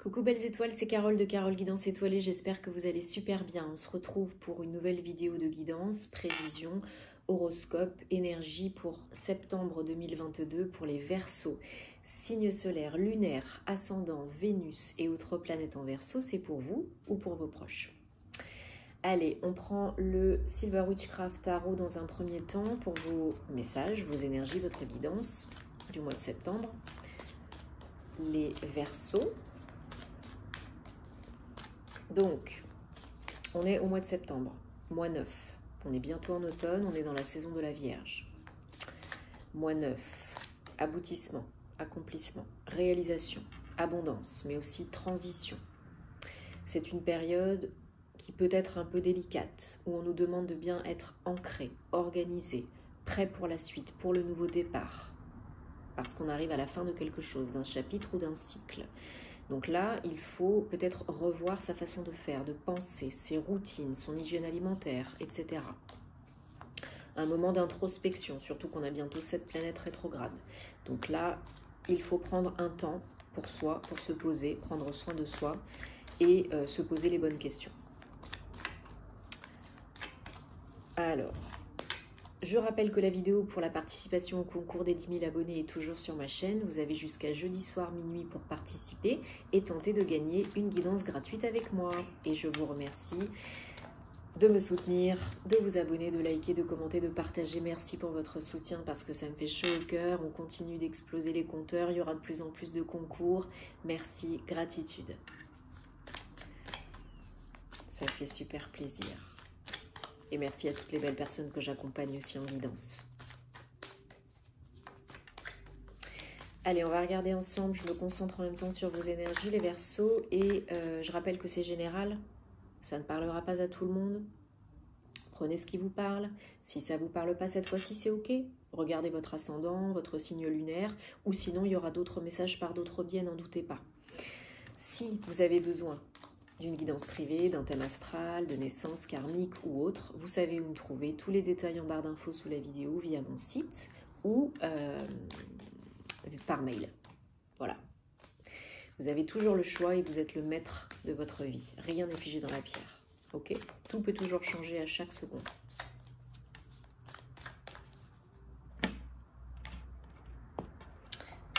Coucou belles étoiles, c'est Carole de Carole Guidance Étoilée, j'espère que vous allez super bien. On se retrouve pour une nouvelle vidéo de guidance, prévision, horoscope, énergie pour septembre 2022 pour les Verseaux. Signe solaire, lunaire, ascendant, Vénus et autres planètes en Verseau, c'est pour vous ou pour vos proches. Allez, on prend le Silver Witchcraft Tarot dans un premier temps pour vos messages, vos énergies, votre guidance du mois de septembre. Les Verseaux. Donc, on est au mois de septembre, mois 9. On est bientôt en automne, on est dans la saison de la Vierge. Mois 9, aboutissement, accomplissement, réalisation, abondance, mais aussi transition. C'est une période qui peut être un peu délicate, où on nous demande de bien être ancré, organisé, prêt pour la suite, pour le nouveau départ. Parce qu'on arrive à la fin de quelque chose, d'un chapitre ou d'un cycle. Donc là, il faut peut-être revoir sa façon de faire, de penser, ses routines, son hygiène alimentaire, etc. Un moment d'introspection, surtout qu'on a bientôt 7 planètes rétrogrades. Donc là, il faut prendre un temps pour soi, pour se poser, prendre soin de soi et se poser les bonnes questions. Alors, je rappelle que la vidéo pour la participation au concours des 10 000 abonnés est toujours sur ma chaîne. Vous avez jusqu'à jeudi soir minuit pour participer et tenter de gagner une guidance gratuite avec moi. Et je vous remercie de me soutenir, de vous abonner, de liker, de commenter, de partager. Merci pour votre soutien parce que ça me fait chaud au cœur. On continue d'exploser les compteurs. Il y aura de plus en plus de concours. Merci, gratitude. Ça fait super plaisir. Et merci à toutes les belles personnes que j'accompagne aussi en guidance. Allez, on va regarder ensemble. Je me concentre en même temps sur vos énergies, les Verseaux. Et je rappelle que c'est général. Ça ne parlera pas à tout le monde. Prenez ce qui vous parle. Si ça ne vous parle pas cette fois-ci, c'est OK. Regardez votre ascendant, votre signe lunaire. Ou sinon, il y aura d'autres messages par d'autres biais, n'en doutez pas. Si vous avez besoin d'une guidance privée, d'un thème astral, de naissance karmique ou autre, vous savez où me trouver. Tous les détails en barre d'infos sous la vidéo via mon site ou par mail. Voilà. Vous avez toujours le choix et vous êtes le maître de votre vie. Rien n'est figé dans la pierre. Ok? Tout peut toujours changer à chaque seconde.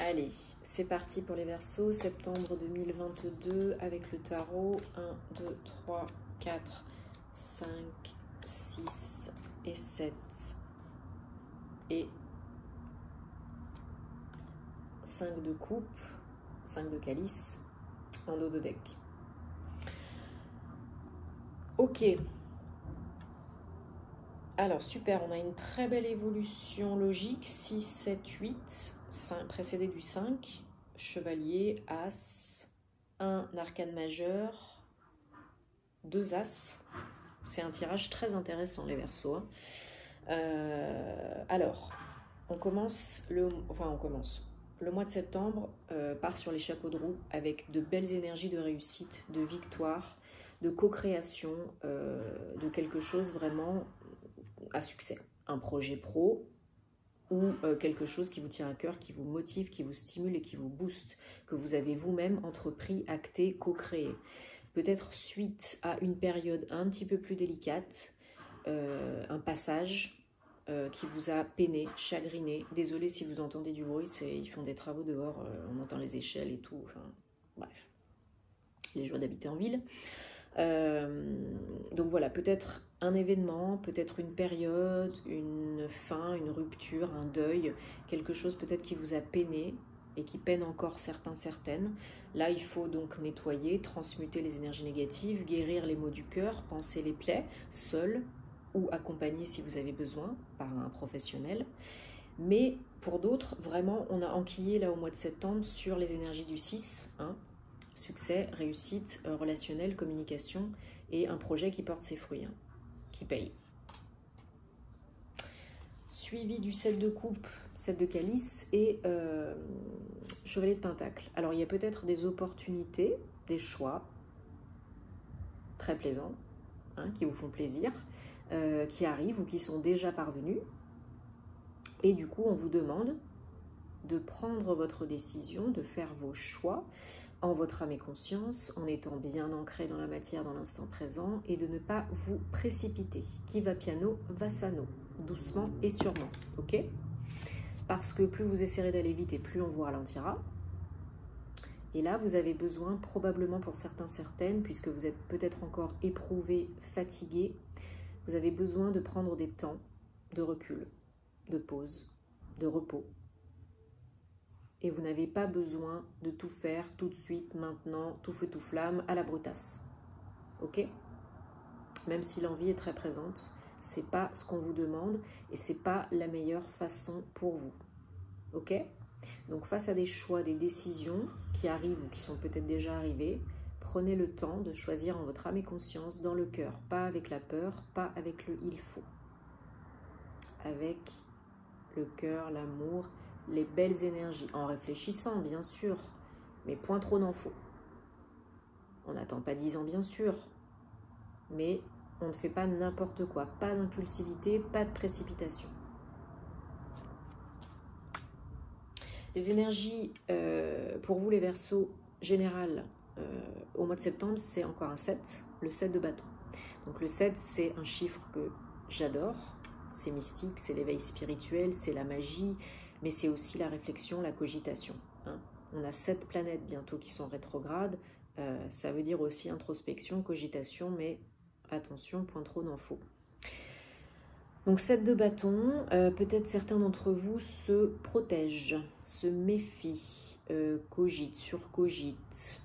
Allez, c'est parti pour les Verseaux, septembre 2022 avec le tarot 1, 2, 3, 4, 5, 6 et 7 et 5 de coupe, 5 de calice en dos de deck. Ok. Alors super, on a une très belle évolution logique, 6, 7, 8, 5, précédé du 5, chevalier, as, 1 arcane majeur, 2 as. C'est un tirage très intéressant les Verseaux. Alors, on commence le mois de septembre part sur les chapeaux de roue avec de belles énergies de réussite, de victoire, de co-création, de quelque chose vraiment à succès. Un projet pro ou quelque chose qui vous tient à cœur, qui vous motive, qui vous stimule et qui vous booste, que vous avez vous-même entrepris, acté, co-créé. Peut-être suite à une période un petit peu plus délicate, un passage qui vous a peiné, chagriné. Désolée si vous entendez du bruit, ils font des travaux dehors, on entend les échelles et tout, enfin bref, les joies d'habiter en ville. Donc voilà, peut-être un événement, peut-être une période, une fin, une rupture, un deuil, quelque chose peut-être qui vous a peiné et qui peine encore certains, certaines. Là, il faut donc nettoyer, transmuter les énergies négatives, guérir les maux du cœur, panser les plaies, seul ou accompagné si vous avez besoin par un professionnel. Mais pour d'autres, vraiment, on a enquillé là au mois de septembre sur les énergies du 6, hein, succès, réussite, relationnelle, communication et un projet qui porte ses fruits, hein, qui paye. Suivi du 7 de coupe, 7 de calice et chevalier de pentacle. Alors il y a peut-être des opportunités, des choix très plaisants, hein, qui vous font plaisir, qui arrivent ou qui sont déjà parvenus. Et du coup, on vous demande de prendre votre décision, de faire vos choix, en votre âme et conscience, en étant bien ancré dans la matière, dans l'instant présent, et de ne pas vous précipiter. Qui va piano, va sano, doucement et sûrement, ok? Parce que plus vous essaierez d'aller vite et plus on vous ralentira. Et là, vous avez besoin, probablement pour certains, certaines, puisque vous êtes peut-être encore éprouvé, fatigué, vous avez besoin de prendre des temps de recul, de pause, de repos. Et vous n'avez pas besoin de tout faire tout de suite, maintenant, tout feu, tout flamme, à la brutasse. Ok? Même si l'envie est très présente, c'est pas ce qu'on vous demande et c'est pas la meilleure façon pour vous. Ok? Donc face à des choix, des décisions qui arrivent ou qui sont peut-être déjà arrivées, prenez le temps de choisir en votre âme et conscience, dans le cœur, pas avec la peur, pas avec le il faut. Avec le cœur, l'amour, les belles énergies, en réfléchissant bien sûr, mais point trop d'en faux. On n'attend pas 10 ans bien sûr, mais on ne fait pas n'importe quoi, pas d'impulsivité, pas de précipitation. Les énergies, pour vous les Verseaux, générales, au mois de septembre, c'est encore un 7, le 7 de bâton. Donc le 7, c'est un chiffre que j'adore, c'est mystique, c'est l'éveil spirituel, c'est la magie, mais c'est aussi la réflexion, la cogitation. Hein. On a 7 planètes bientôt qui sont rétrogrades, ça veut dire aussi introspection, cogitation, mais attention, point trop d'en faux. Donc 7 de bâton, peut-être certains d'entre vous se protègent, se méfient, cogitent, surcogitent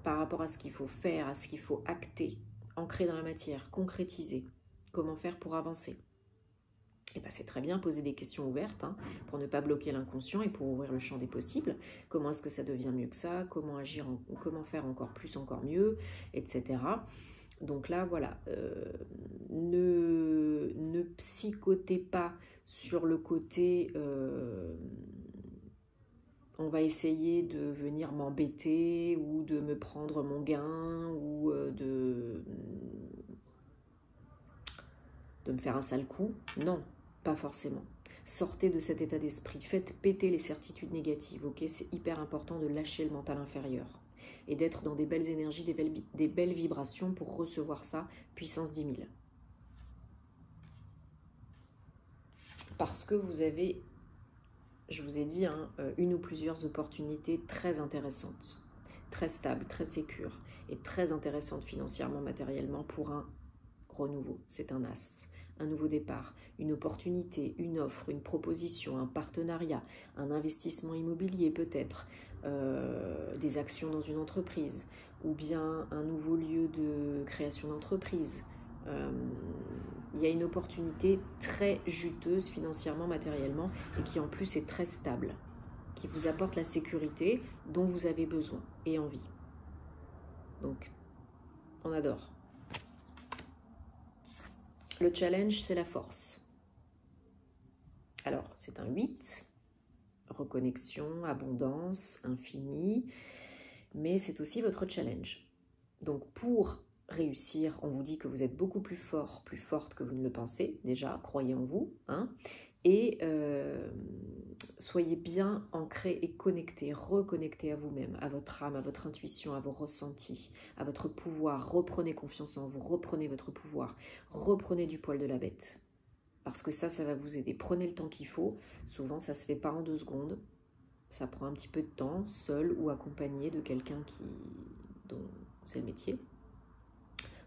par rapport à ce qu'il faut faire, à ce qu'il faut acter, ancrer dans la matière, concrétiser. Comment faire pour avancer? Et bien c'est très bien, poser des questions ouvertes hein, pour ne pas bloquer l'inconscient et pour ouvrir le champ des possibles. Comment est-ce que ça devient mieux que ça? Comment agir, comment faire encore plus, encore mieux, etc. Donc là, voilà, ne psychotez pas sur le côté on va essayer de venir m'embêter ou de me prendre mon gain ou de me faire un sale coup. Non, pas forcément. Sortez de cet état d'esprit, faites péter les certitudes négatives, ok? C'est hyper important de lâcher le mental inférieur et d'être dans des belles énergies, des belles vibrations pour recevoir ça, puissance 10 000. Parce que vous avez, je vous ai dit, hein, une ou plusieurs opportunités très intéressantes, très stables, très sécures et très intéressantes financièrement, matériellement pour un renouveau. C'est un as, un nouveau départ, une opportunité, une offre, une proposition, un partenariat, un investissement immobilier peut-être, des actions dans une entreprise ou bien un nouveau lieu de création d'entreprise. Il y a une opportunité très juteuse financièrement, matériellement et qui en plus est très stable, qui vous apporte la sécurité dont vous avez besoin et envie. Donc, on adore. Le challenge, c'est la force. Alors, c'est un 8, reconnexion, abondance, infini, mais c'est aussi votre challenge. Donc, pour réussir, on vous dit que vous êtes beaucoup plus fort, plus forte que vous ne le pensez, déjà, croyez en vous, hein, et soyez bien ancrés et connectés, reconnectés à vous-même, à votre âme, à votre intuition, à vos ressentis, à votre pouvoir. Reprenez confiance en vous, reprenez votre pouvoir, reprenez du poil de la bête. Parce que ça va vous aider. Prenez le temps qu'il faut. Souvent, ça ne se fait pas en 2 secondes. Ça prend un petit peu de temps, seul ou accompagné de quelqu'un dont c'est le métier.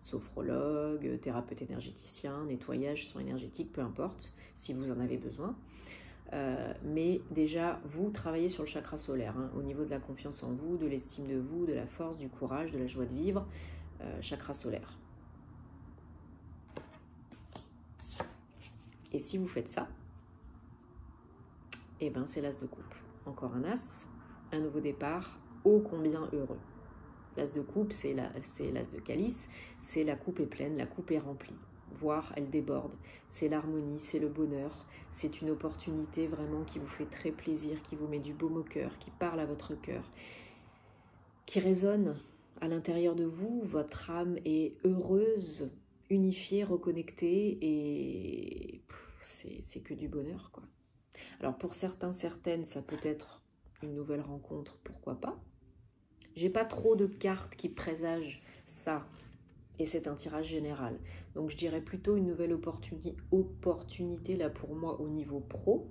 Sophrologue, thérapeute énergéticien, nettoyage, soin énergétique, peu importe, si vous en avez besoin. Mais déjà, vous travaillez sur le chakra solaire, hein, au niveau de la confiance en vous, de l'estime de vous, de la force, du courage, de la joie de vivre, chakra solaire. Et si vous faites ça, eh ben c'est l'as de coupe. Encore un as, un nouveau départ, ô combien heureux. L'as de coupe, c'est l'as de calice, c'est la coupe est pleine, la coupe est remplie, voire elle déborde. C'est l'harmonie, c'est le bonheur, c'est une opportunité vraiment qui vous fait très plaisir, qui vous met du baume au cœur, qui parle à votre cœur, qui résonne à l'intérieur de vous. Votre âme est heureuse, unifiée, reconnectée et c'est que du bonheur, quoi. Alors pour certains, certaines, ça peut être une nouvelle rencontre, pourquoi pas. J'ai pas trop de cartes qui présagent ça. Et c'est un tirage général. Donc je dirais plutôt une nouvelle opportunité là pour moi au niveau pro.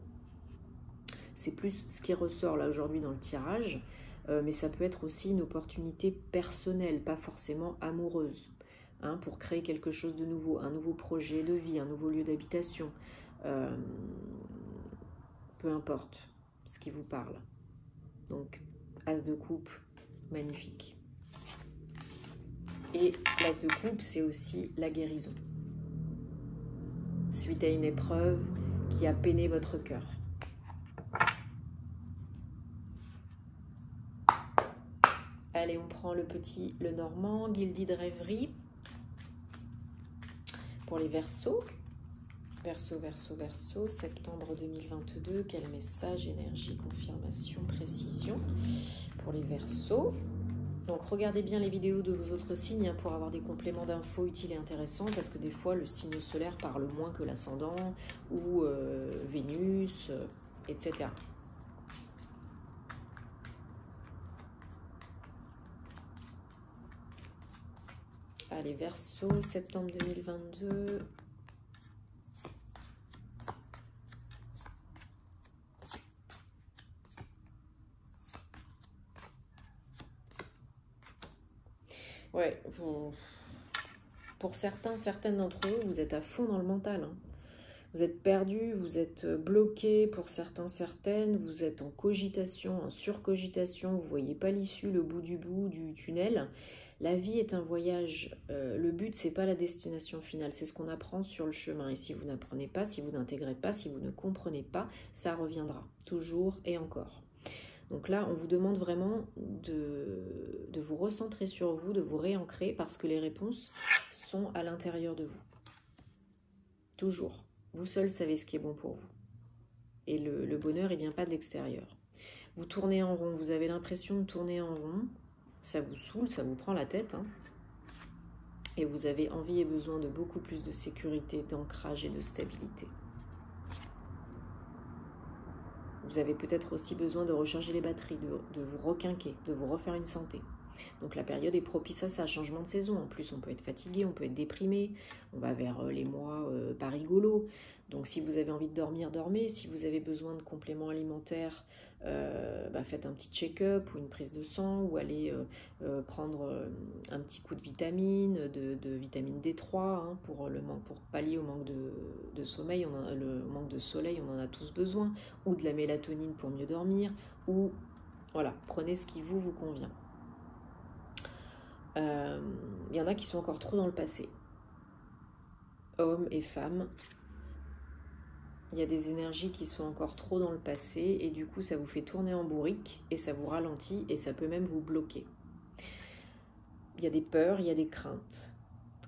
C'est plus ce qui ressort là aujourd'hui dans le tirage. Mais ça peut être aussi une opportunité personnelle, pas forcément amoureuse. Hein, pour créer quelque chose de nouveau, un nouveau projet de vie, un nouveau lieu d'habitation. Peu importe ce qui vous parle. Donc, As de coupe, magnifique. Et l'As de coupe, c'est aussi la guérison. Suite à une épreuve qui a peiné votre cœur. Allez, on prend le normand, Gilded Rêverie. Pour les Verseaux. Verseau, septembre 2022. Quel message, énergie, confirmation, précision pour les Verseaux. Donc regardez bien les vidéos de vos autres signes pour avoir des compléments d'infos utiles et intéressants, parce que des fois le signe solaire parle moins que l'ascendant ou Vénus, etc. Allez, Verseau, septembre 2022. Ouais, pour certaines d'entre eux, vous êtes à fond dans le mental. Hein. Vous êtes perdu, vous êtes bloqué pour certaines, vous êtes en cogitation, en surcogitation, vous ne voyez pas l'issue, le bout du tunnel. La vie est un voyage. Le but, c'est pas la destination finale, c'est ce qu'on apprend sur le chemin. Et si vous n'apprenez pas, si vous n'intégrez pas, si vous ne comprenez pas, ça reviendra toujours et encore. Donc là, on vous demande vraiment de vous recentrer sur vous, de vous réancrer, parce que les réponses sont à l'intérieur de vous. Toujours. Vous seul savez ce qui est bon pour vous. Et le bonheur, il ne vient pas de l'extérieur. Vous tournez en rond, vous avez l'impression de tourner en rond, ça vous saoule, ça vous prend la tête, hein. Et vous avez envie et besoin de beaucoup plus de sécurité, d'ancrage et de stabilité. Vous avez peut-être aussi besoin de recharger les batteries, de vous requinquer, de vous refaire une santé. Donc la période est propice à ça, changement de saison. En plus, on peut être fatigué, on peut être déprimé. On va vers les mois pas rigolos. Donc si vous avez envie de dormir, dormez. Si vous avez besoin de compléments alimentaires, faites un petit check-up ou une prise de sang, ou allez prendre un petit coup de vitamine, de vitamine D3, hein, pour pallier au manque de sommeil, le manque de soleil, on en a tous besoin, ou de la mélatonine pour mieux dormir, ou voilà, prenez ce qui vous convient. Il y en a qui sont encore trop dans le passé. Hommes et femmes. Il y a des énergies qui sont encore trop dans le passé et du coup ça vous fait tourner en bourrique et ça vous ralentit et ça peut même vous bloquer. Il y a des peurs, il y a des craintes,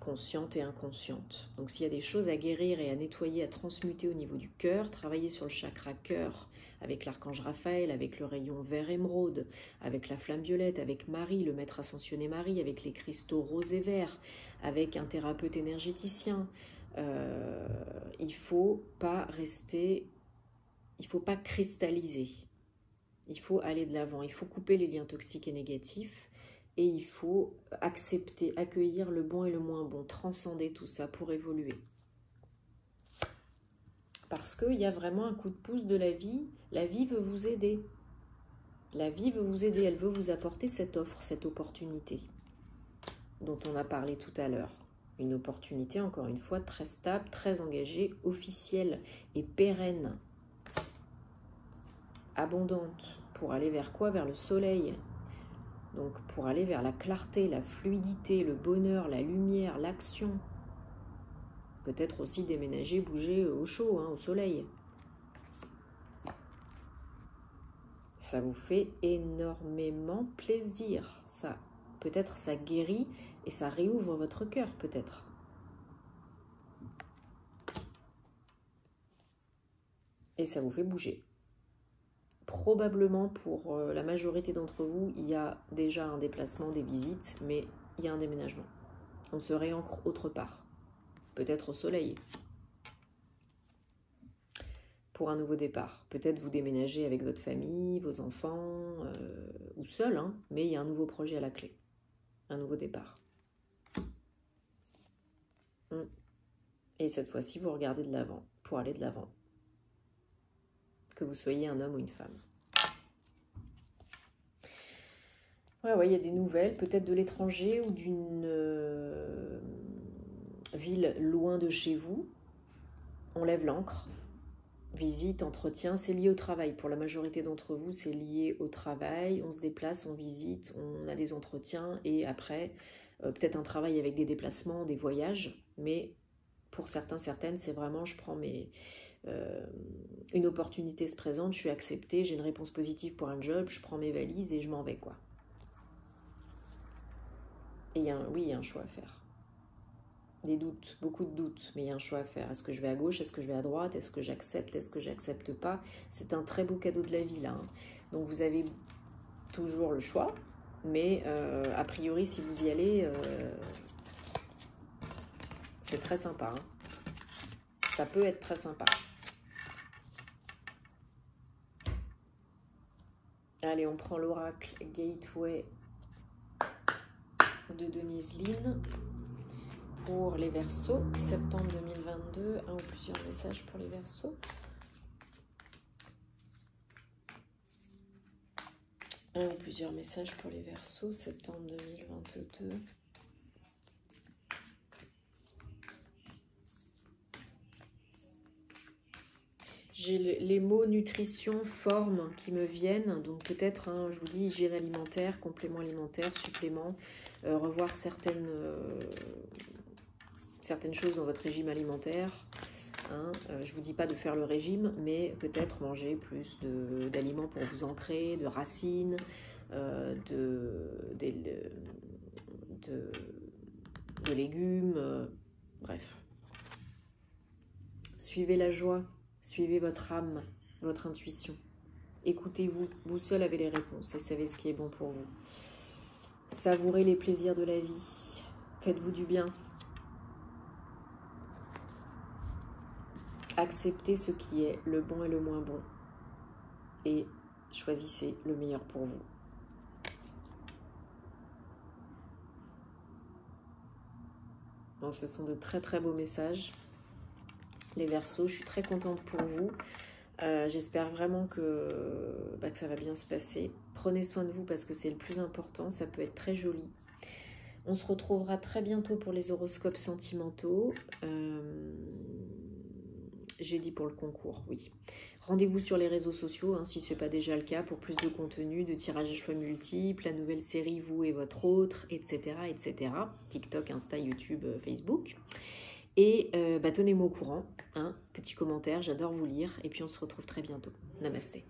conscientes et inconscientes. Donc s'il y a des choses à guérir et à nettoyer, à transmuter au niveau du cœur, travailler sur le chakra cœur avec l'archange Raphaël, avec le rayon vert émeraude, avec la flamme violette, avec Marie, le maître ascensionné Marie, avec les cristaux roses et verts, avec un thérapeute énergéticien. Il faut pas cristalliser. Il faut aller de l'avant. Il faut couper les liens toxiques et négatifs et il faut accepter, accueillir le bon et le moins bon, transcender tout ça pour évoluer. Parce qu'il y a vraiment un coup de pouce de la vie. La vie veut vous aider. La vie veut vous aider. Elle veut vous apporter cette offre, cette opportunité dont on a parlé tout à l'heure. Une opportunité, encore une fois, très stable, très engagée, officielle et pérenne. Abondante. Pour aller vers quoi? Vers le soleil. Donc pour aller vers la clarté, la fluidité, le bonheur, la lumière, l'action. Peut-être aussi déménager, bouger au chaud, hein, au soleil. Ça vous fait énormément plaisir. Ça, peut-être ça guérit et ça réouvre votre cœur, peut-être. Et ça vous fait bouger. Probablement pour la majorité d'entre vous, il y a déjà un déplacement, des visites, mais il y a un déménagement. On se réancre autre part. Peut-être au soleil. pour un nouveau départ. Peut-être vous déménagez avec votre famille, vos enfants, ou seul, hein, mais il y a un nouveau projet à la clé. Un nouveau départ. Et cette fois-ci, vous regardez de l'avant, pour aller de l'avant. Que vous soyez un homme ou une femme. Ouais, il y a des nouvelles, peut-être de l'étranger ou d'une ville loin de chez vous. On lève l'ancre. Visite, entretien, c'est lié au travail. Pour la majorité d'entre vous, c'est lié au travail. On se déplace, on visite, on a des entretiens et après, peut-être un travail avec des déplacements, des voyages. Mais pour certains, certaines, c'est vraiment, je prends une opportunité se présente, je suis acceptée, j'ai une réponse positive pour un job, je prends mes valises et je m'en vais, quoi. Et oui, il y a un choix à faire. Des doutes, beaucoup de doutes, mais il y a un choix à faire. Est-ce que je vais à gauche, est-ce que je vais à droite, est-ce que j'accepte pas? C'est un très beau cadeau de la vie, là. Hein. Donc vous avez toujours le choix, mais a priori, si vous y allez, c'est très sympa. Hein. Ça peut être très sympa. Allez, on prend l'oracle Gateway de Denise Lynn. Pour les Verseaux, septembre 2022, un ou plusieurs messages pour les Verseaux. Un ou plusieurs messages pour les Verseaux, septembre 2022. J'ai les mots nutrition, forme qui me viennent, donc peut-être, hein, je vous dis, hygiène alimentaire, complément alimentaire, supplément, revoir certaines choses dans votre régime alimentaire. Hein. Je ne vous dis pas de faire le régime, mais peut-être manger plus d'aliments pour vous ancrer, de racines, de légumes, bref. Suivez la joie, suivez votre âme, votre intuition. Écoutez-vous, vous seul avez les réponses et savez ce qui est bon pour vous. Savourez les plaisirs de la vie, faites-vous du bien. Acceptez ce qui est le bon et le moins bon et choisissez le meilleur pour vous. Donc, ce sont de très très beaux messages. Les Verseaux, je suis très contente pour vous. J'espère vraiment que ça va bien se passer. Prenez soin de vous parce que c'est le plus important. Ça peut être très joli. On se retrouvera très bientôt pour les horoscopes sentimentaux. J'ai dit pour le concours, oui. Rendez-vous sur les réseaux sociaux, hein, si ce n'est pas déjà le cas, pour plus de contenu, de tirages à choix multiples, la nouvelle série Vous et votre autre, etc. etc. TikTok, Insta, YouTube, Facebook. Et tenez-moi au courant, hein, petit commentaire, j'adore vous lire. Et puis on se retrouve très bientôt. Namasté.